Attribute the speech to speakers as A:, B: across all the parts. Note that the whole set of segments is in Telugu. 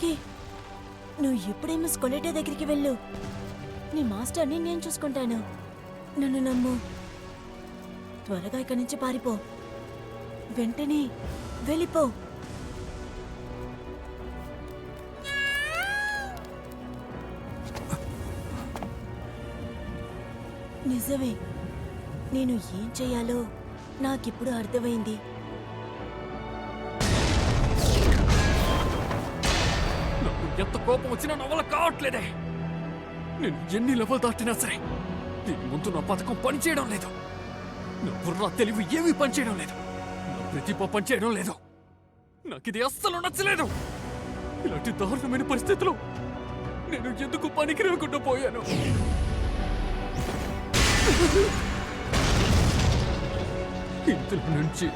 A: కి నువ్వు ఇప్పుడేమో స్కొలేటా దగ్గరికి వెళ్ళు. నీ మాస్టర్ని నేను చూసుకుంటాను. నన్ను నమ్ము. త్వరగా ఇక్కడి నుంచి పారిపో. వెంటనే వెళ్ళిపో. నిజమే, నేను ఏం చెయ్యాలో నాకిప్పుడు అర్థమైంది.
B: నాకు ఎంత కోపం వచ్చినా నా వల్ల కావట్లేదే. నేను ఎన్ని లెవెల్ దాటినా సరే దీని ముందు నా పథకం పనిచేయడం లేదు. నా బుర్ర తెలివి ఏమీ పనిచేయడం లేదు. నా ప్రతిభ పనిచేయడం లేదు. నాకిది అస్సలు నచ్చలేదు. ఇలాంటి దారుణమైన పరిస్థితుల్లో నేను ఎందుకు పనికి రాకుండా పోయాను? ఇందులో నుంచి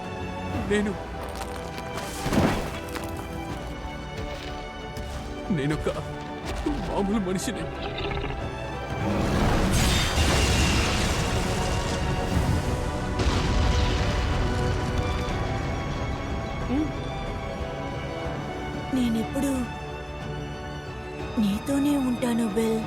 B: నేనొక మామూలు మనిషిని.
A: నేనెప్పుడు నీతోనే ఉంటాను బెల్.